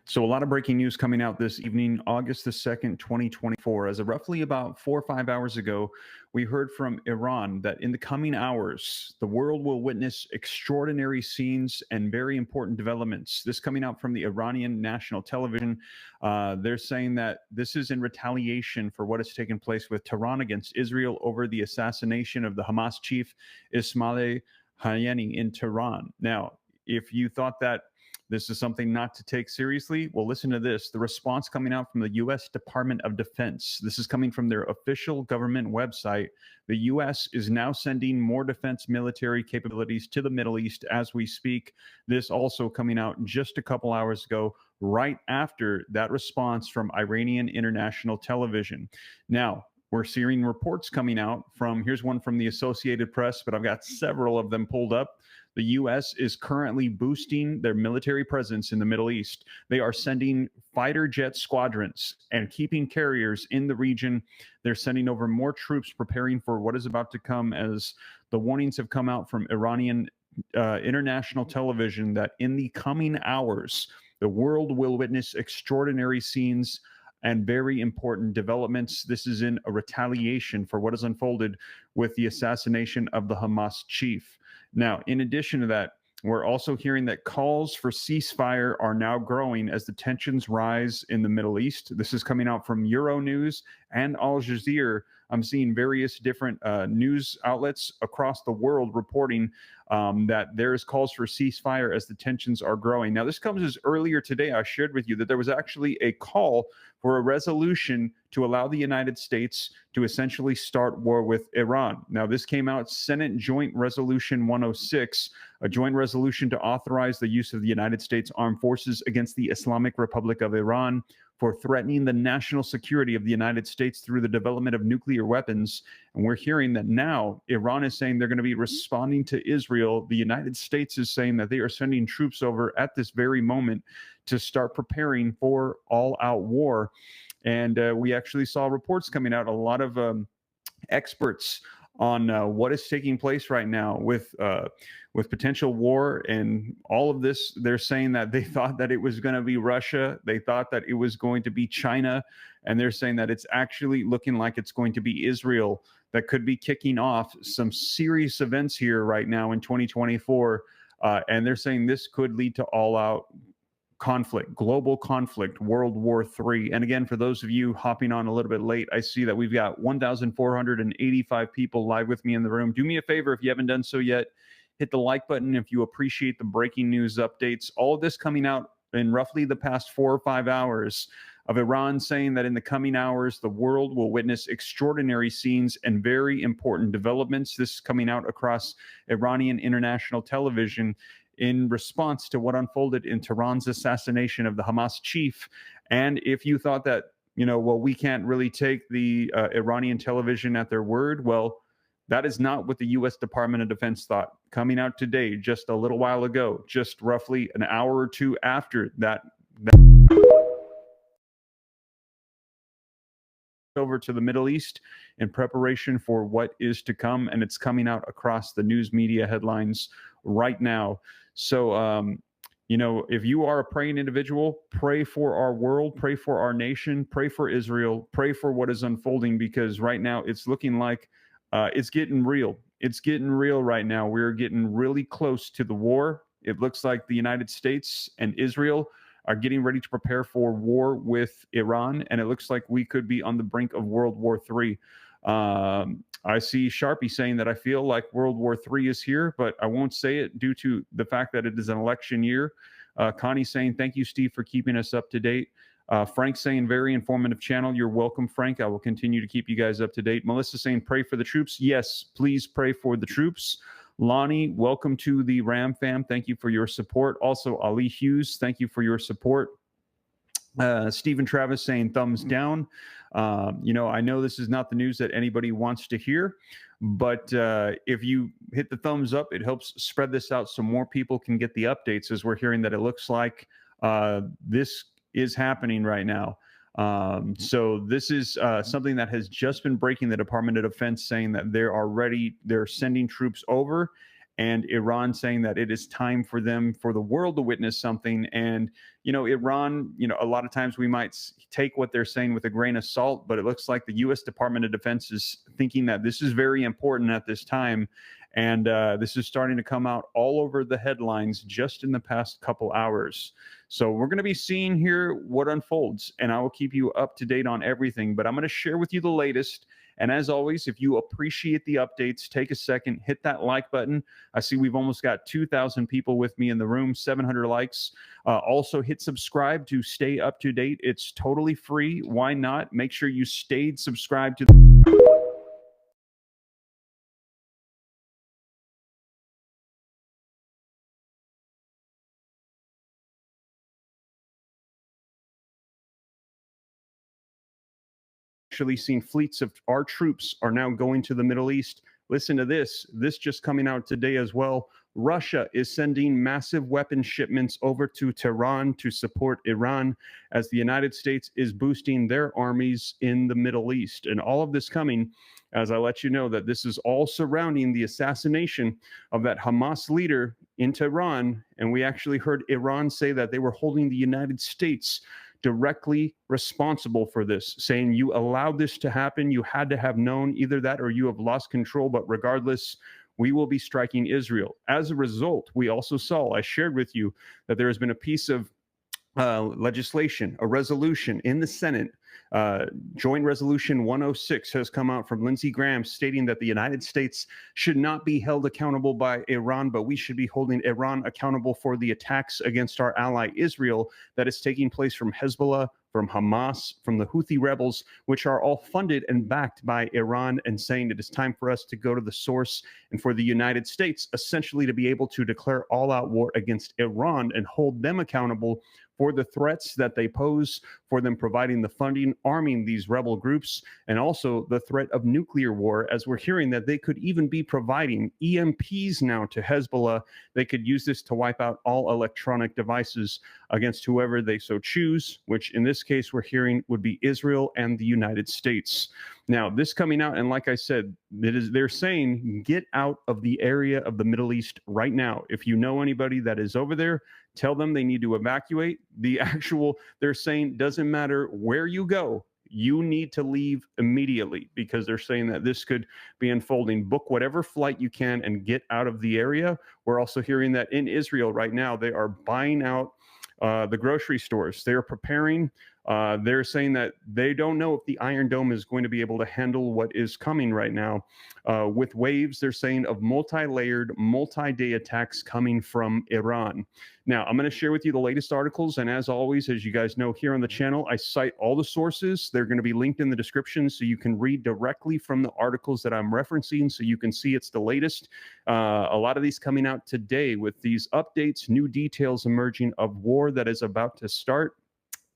So a lot of breaking news coming out this evening, August the 2nd, 2024. As of roughly about 4 or 5 hours ago, we heard from Iran that in the coming hours, the world will witness extraordinary scenes and very important developments. This coming out from the Iranian national television. They're saying that this is in retaliation for what has taken place with Tehran against Israel over the assassination of the Hamas chief Ismail Haniyeh in Tehran. Now, if you thought that this is something not to take seriously, well, listen to this. The response coming out from the U.S. Department of Defense. This is coming from their official government website. The U.S. is now sending more defense military capabilities to the Middle East as we speak. This also coming out just a couple hours ago, right after that response from Iranian international television. Now, we're seeing reports coming out from, here's one from the Associated Press, but I've got several of them pulled up. The U.S. is currently boosting their military presence in the Middle East. They are sending fighter jet squadrons and keeping carriers in the region. They're sending over more troops, preparing for what is about to come, as the warnings have come out from Iranian international television that in the coming hours, the world will witness extraordinary scenes and very important developments. This is in a retaliation for what has unfolded with the assassination of the Hamas chief. Now, in addition to that, we're also hearing that calls for ceasefire are now growing as the tensions rise in the Middle East. This is coming out from Euronews and Al Jazeera. I'm seeing various different news outlets across the world reporting that there's calls for ceasefire as the tensions are growing. Now, this comes as earlier today I shared with you that there was actually a call for a resolution to allow the United States to essentially start war with Iran. Now, this came out Senate Joint Resolution 106, a joint resolution to authorize the use of the United States Armed Forces against the Islamic Republic of Iran for threatening the national security of the United States through the development of nuclear weapons. And we're hearing that now Iran is saying they're going to be responding to Israel. The United States is saying that they are sending troops over at this very moment to start preparing for all-out war. And we actually saw reports coming out, a lot of experts on what is taking place right now with potential war and all of this. They're saying that they thought that it was going to be Russia. They thought that it was going to be China. And they're saying that it's actually looking like it's going to be Israel that could be kicking off some serious events here right now in 2024. And they're saying this could lead to all-out conflict, global conflict, World War III. And again, for those of you hopping on a little bit late, I see that we've got 1,485 people live with me in the room. Do me a favor, if you haven't done so yet, hit the like button if you appreciate the breaking news updates. All of this coming out in roughly the past 4 or 5 hours of Iran saying that in the coming hours, the world will witness extraordinary scenes and very important developments. This is coming out across Iranian international television in response to what unfolded in Tehran's assassination of the Hamas chief. And if you thought that, well, we can't really take the Iranian television at their word, well, that is not what the U.S. Department of Defense thought. Coming out today, just a little while ago, just roughly an hour or two after that over to the Middle East in preparation for what is to come, and it's coming out across the news media headlines right now. So, if you are a praying individual, pray for our world, pray for our nation, pray for Israel, pray for what is unfolding, because right now it's looking like it's getting real. It's getting real right now. We're getting really close to the war. It looks like the United States and Israel are getting ready to prepare for war with Iran, and it looks like we could be on the brink of World War III. I see Sharpie saying that I feel like World War III is here, but I won't say it due to the fact that it is an election year. Connie saying, thank you, Steve, for keeping us up to date. Frank saying, very informative channel. You're welcome, Frank. I will continue to keep you guys up to date. Melissa saying, pray for the troops. Yes, please pray for the troops. Lonnie, welcome to the Ram fam. Thank you for your support. Also, Ali Hughes, thank you for your support. Stephen Travis saying thumbs down. I know this is not the news that anybody wants to hear, but if you hit the thumbs up, it helps spread this out so more people can get the updates, as we're hearing that it looks like this is happening right now. So this is something that has just been breaking. The Department of Defense saying that they're sending troops over. and Iran saying that it is time for them, for the world to witness something. And, Iran, a lot of times we might take what they're saying with a grain of salt, but it looks like the U.S. Department of Defense is thinking that this is very important at this time. And this is starting to come out all over the headlines just in the past couple hours. So we're going to be seeing here what unfolds, and I will keep you up to date on everything. But I'm going to share with you the latest. And as always, if you appreciate the updates, take a second, hit that like button. I see we've almost got 2,000 people with me in the room, 700 likes. Also, hit subscribe to stay up to date. It's totally free. Why not? Make sure you stayed subscribed to the actually seen fleets of our troops are now going to the Middle East. Listen to this. This just coming out today as well. Russia is sending massive weapon shipments over to Tehran to support Iran as the United States is boosting their armies in the Middle East. And all of this coming, as I let you know, that this is all surrounding the assassination of that Hamas leader in Tehran. And we actually heard Iran say that they were holding the United States directly responsible for this, saying you allowed this to happen. You had to have known either that or you have lost control. But regardless, we will be striking Israel. As a result, we also saw, I shared with you that there has been a piece of legislation, a resolution in the Senate. Joint Resolution 106 has come out from Lindsey Graham stating that the United States should not be held accountable by Iran, but we should be holding Iran accountable for the attacks against our ally Israel that is taking place from Hezbollah, from Hamas, from the Houthi rebels, which are all funded and backed by Iran, and saying it is time for us to go to the source and for the United States essentially to be able to declare all-out war against Iran and hold them accountable for the threats that they pose, for them providing the funding, arming these rebel groups, and also the threat of nuclear war, as we're hearing that they could even be providing EMPs now to Hezbollah. They could use this to wipe out all electronic devices against whoever they so choose, which in this case we're hearing would be Israel and the United States. Now, this coming out, and like I said, they're saying get out of the area of the Middle East right now. If you know anybody that is over there, tell them they need to evacuate. They're saying doesn't matter where you go, you need to leave immediately, because they're saying that this could be unfolding. Book whatever flight you can and get out of the area. We're also hearing that in Israel right now, they are buying out the grocery stores. They're preparing. They're saying that they don't know if the Iron Dome is going to be able to handle what is coming right now with waves, they're saying, of multi-layered, multi-day attacks coming from Iran. Now, I'm going to share with you the latest articles. And as always, as you guys know here on the channel, I cite all the sources. They're going to be linked in the description so you can read directly from the articles that I'm referencing so you can see it's the latest. A lot of these coming out today with these updates, new details emerging of war that is about to start.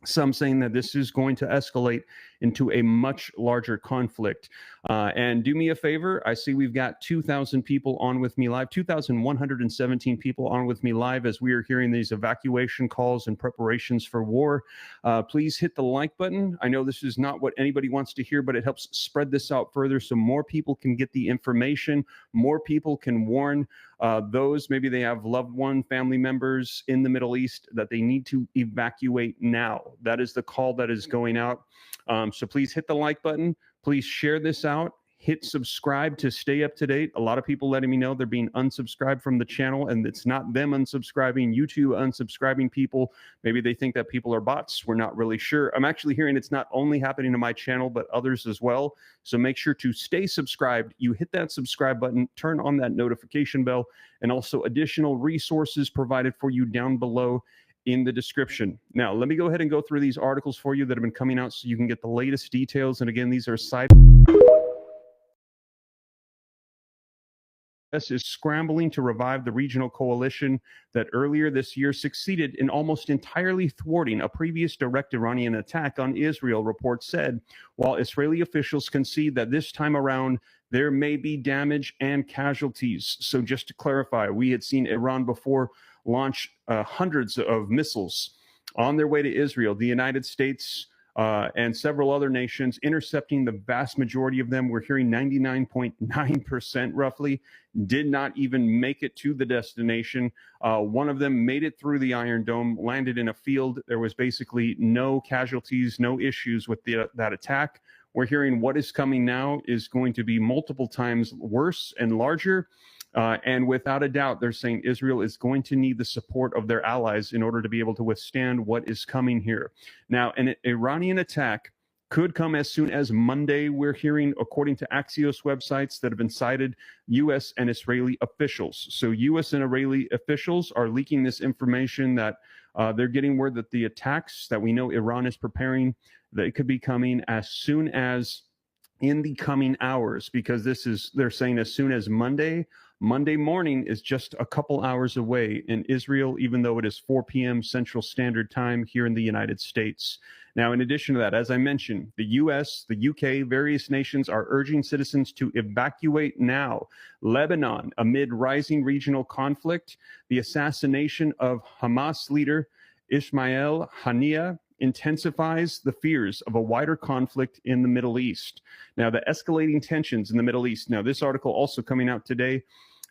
Some saying that this is going to escalate into a much larger conflict. And do me a favor, I see we've got 2,000 people on with me live, 2,117 people on with me live as we are hearing these evacuation calls and preparations for war. Please hit the like button. I know this is not what anybody wants to hear, but it helps spread this out further so more people can get the information, more people can warn those, maybe they have loved one, family members in the Middle East that they need to evacuate now. That is the call that is going out. So please hit the like button. Please share this out. Hit subscribe to stay up to date. A lot of people letting me know they're being unsubscribed from the channel, and it's not them unsubscribing, YouTube unsubscribing people. Maybe they think that people are bots. We're not really sure. I'm actually hearing it's not only happening to my channel, but others as well. So make sure to stay subscribed. You hit that subscribe button, turn on that notification bell, and also additional resources provided for you down below in the description. Now, let me go ahead and go through these articles for you that have been coming out so you can get the latest details. And again, these are side is scrambling to revive the regional coalition that earlier this year succeeded in almost entirely thwarting a previous direct Iranian attack on Israel, reports said, while Israeli officials concede that this time around there may be damage and casualties. So just to clarify, we had seen Iran before launch hundreds of missiles on their way to Israel. The United States and several other nations, intercepting the vast majority of them. We're hearing 99.9% roughly did not even make it to the destination. One of them made it through the Iron Dome, landed in a field. There was basically no casualties, no issues with that attack. We're hearing what is coming now is going to be multiple times worse and larger. And without a doubt, they're saying Israel is going to need the support of their allies in order to be able to withstand what is coming here. Now, an Iranian attack could come as soon as Monday. We're hearing, according to Axios websites that have been cited, U.S. and Israeli officials. So U.S. and Israeli officials are leaking this information that they're getting word that the attacks that we know Iran is preparing, they could be coming as soon as in the coming hours, because they're saying as soon as Monday morning is just a couple hours away in Israel, even though it is 4 p.m. Central Standard Time here in the United States. Now, in addition to that, as I mentioned, the U.S., the U.K., various nations are urging citizens to evacuate now. Lebanon, amid rising regional conflict, the assassination of Hamas leader Ismail Haniyeh intensifies the fears of a wider conflict in the Middle East. Now, the escalating tensions in the Middle East. Now, this article also coming out today.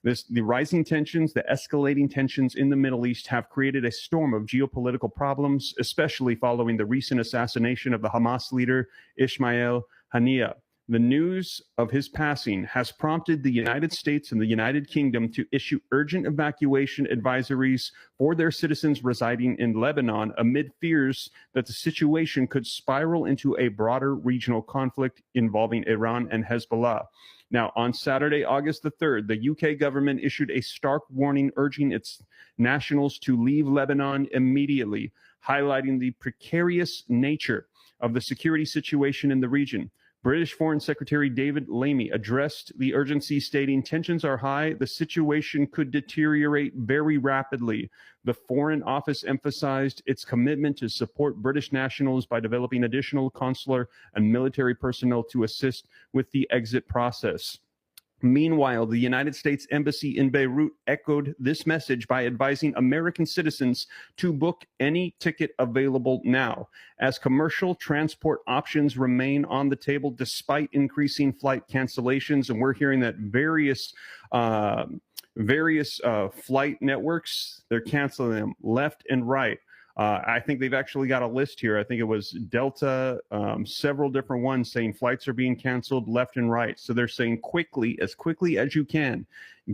The rising tensions, the escalating tensions in the Middle East have created a storm of geopolitical problems, especially following the recent assassination of the Hamas leader, Ismail Haniyeh. The news of his passing has prompted the United States and the United Kingdom to issue urgent evacuation advisories for their citizens residing in Lebanon amid fears that the situation could spiral into a broader regional conflict involving Iran and Hezbollah. Now, on Saturday, August the 3rd, the UK government issued a stark warning urging its nationals to leave Lebanon immediately, highlighting the precarious nature of the security situation in the region. British Foreign Secretary David Lammy addressed the urgency, stating, "Tensions are high. The situation could deteriorate very rapidly." The Foreign Office emphasized its commitment to support British nationals by developing additional consular and military personnel to assist with the exit process. Meanwhile, the United States Embassy in Beirut echoed this message by advising American citizens to book any ticket available now, as commercial transport options remain on the table despite increasing flight cancellations. And we're hearing that various flight networks, they're canceling them left and right. I think they've actually got a list here. I think it was Delta, several different ones saying flights are being canceled left and right. So they're saying as quickly as you can,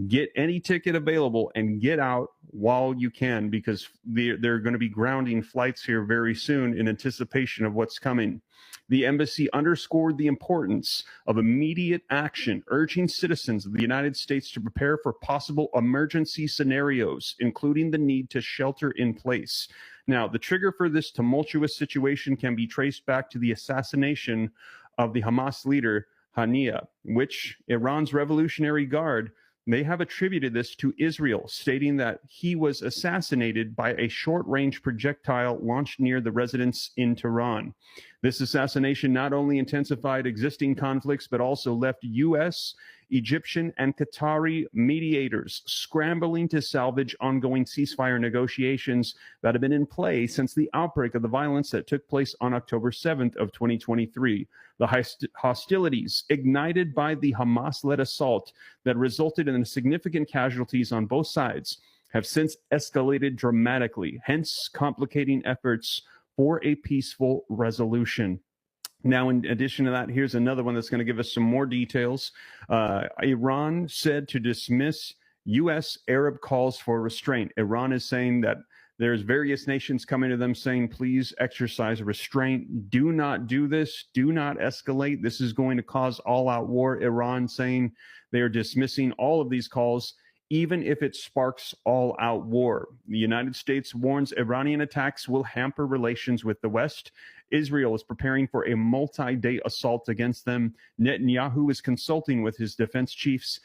get any ticket available and get out while you can, because they're going to be grounding flights here very soon in anticipation of what's coming. The embassy underscored the importance of immediate action, urging citizens of the United States to prepare for possible emergency scenarios, including the need to shelter in place. Now, the trigger for this tumultuous situation can be traced back to the assassination of the Hamas leader, Haniyeh, which Iran's Revolutionary Guard, they have attributed this to Israel, stating that he was assassinated by a short-range projectile launched near the residence in Tehran. This assassination not only intensified existing conflicts, but also left U.S., Egyptian, and Qatari mediators scrambling to salvage ongoing ceasefire negotiations that have been in play since the outbreak of the violence that took place on October 7th of 2023. The hostilities ignited by the Hamas-led assault that resulted in significant casualties on both sides have since escalated dramatically, hence complicating efforts for a peaceful resolution. Now, in addition to that, here's another one that's going to give us some more details. Iran said to dismiss U.S. Arab calls for restraint. Iran is saying that there's various nations coming to them saying, please exercise restraint. Do not do this. Do not escalate. This is going to cause all-out war. Iran saying they are dismissing all of these calls, even if it sparks all-out war. The United States warns Iranian attacks will hamper relations with the West. Israel is preparing for a multi-day assault against them. Netanyahu is consulting with his defense chiefs,